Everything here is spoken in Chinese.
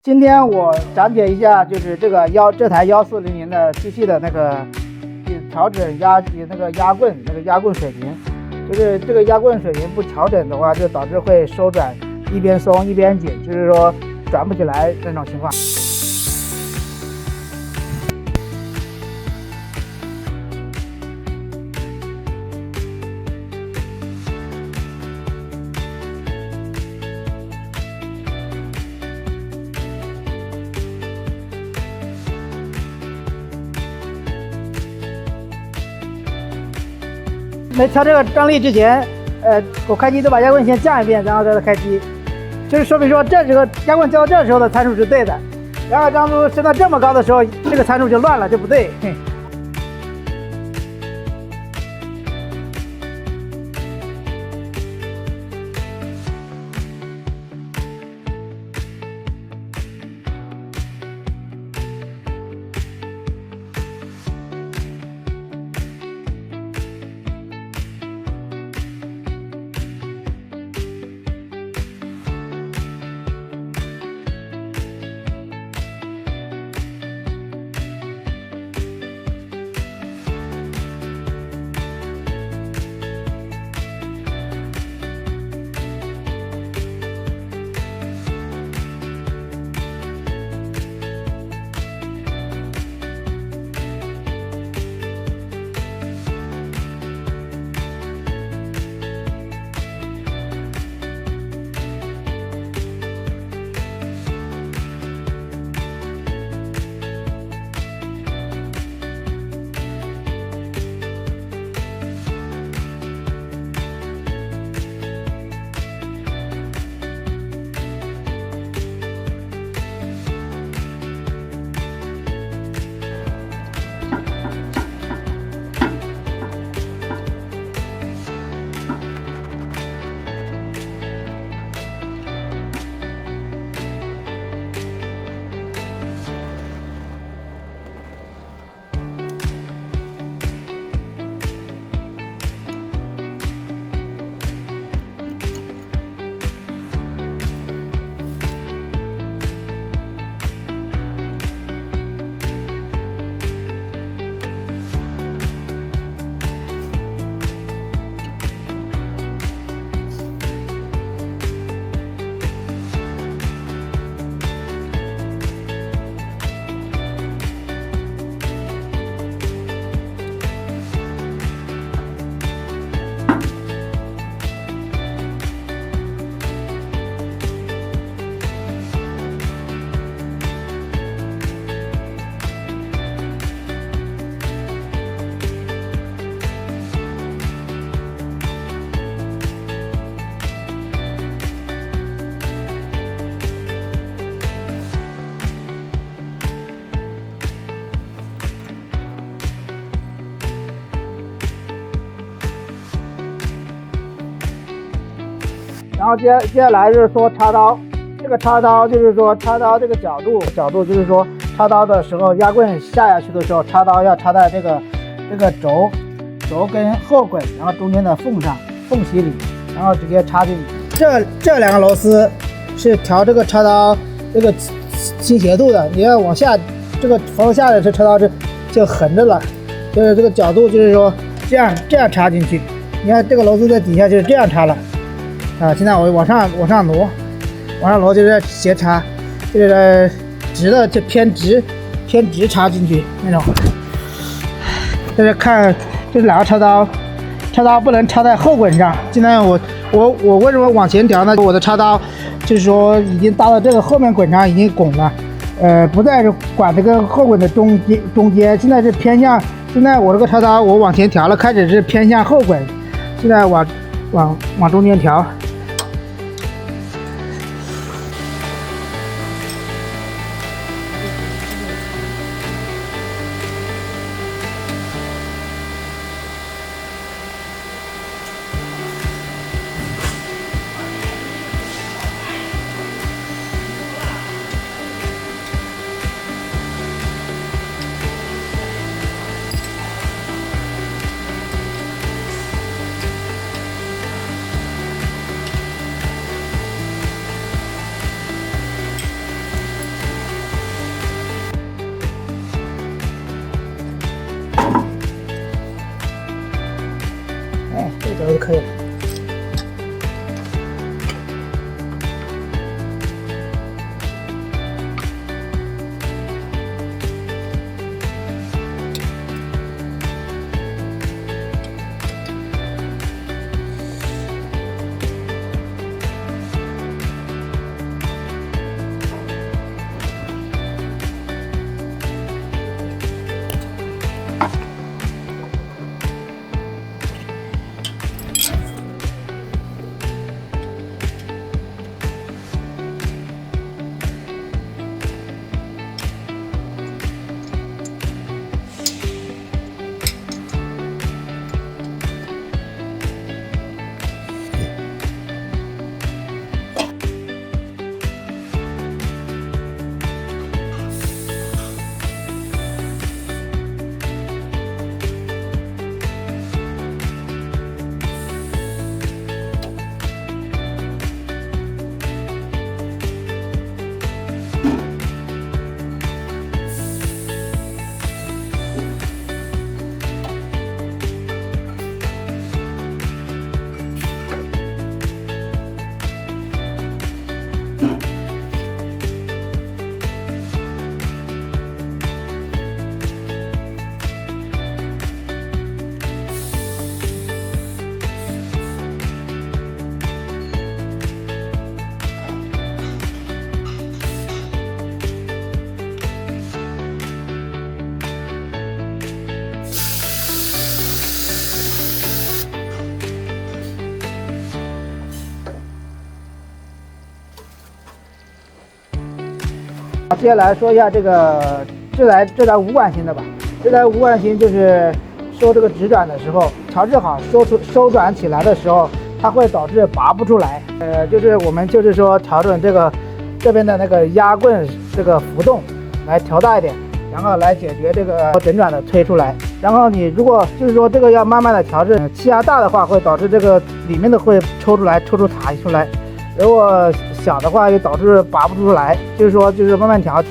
今天我讲解一下，就是这台1400的机器的那个调整压棍水平，就是这个压棍水平不调整的话，就导致会收转一边松一边紧，就是说转不起来这种情况。没调这个张力之前，我开机都把压棍先降一遍，然后再开机，就是说明说这时候压棍降到这时候的参数是对的，然后当初升到这么高的时候，这个参数就乱了，就不对。然后接下来就是说插刀，这个插刀就是说插刀这个角度就是说插刀的时候，压棍下去的时候，插刀要插在这个轴跟后滚，然后中间的缝隙里，然后直接插进去。这两个螺丝是调这个插刀这个倾斜度的，你要往下这个朝下的这插刀就横着了，就是这个角度就是说这样插进去。你看这个螺丝在底下就是这样插了。现在我往上挪就是斜插，就是直的就偏直插进去那种。就是看这两个插刀不能插在后滚上。现在我为什么往前调呢？我的插刀就是说已经搭到这个后面滚上，已经拱了，不再是管这个后滚的中间，现在是偏向。现在我这个插刀我往前调了，开始是偏向后滚，现在往中间调。可以了。接下来说一下这台无管型的吧。这台无管型就是收这个直转的时候，调制好收转起来的时候，它会导致拔不出来。就是我们就是说调整这边的那个压棍这个浮动来调大一点，然后来解决这个整转的推出来。然后你如果就是说这个要慢慢的调整，气压大的话会导致这个里面的会抽出塔出来。如果小的话，就导致拔不出来，就是说慢慢调。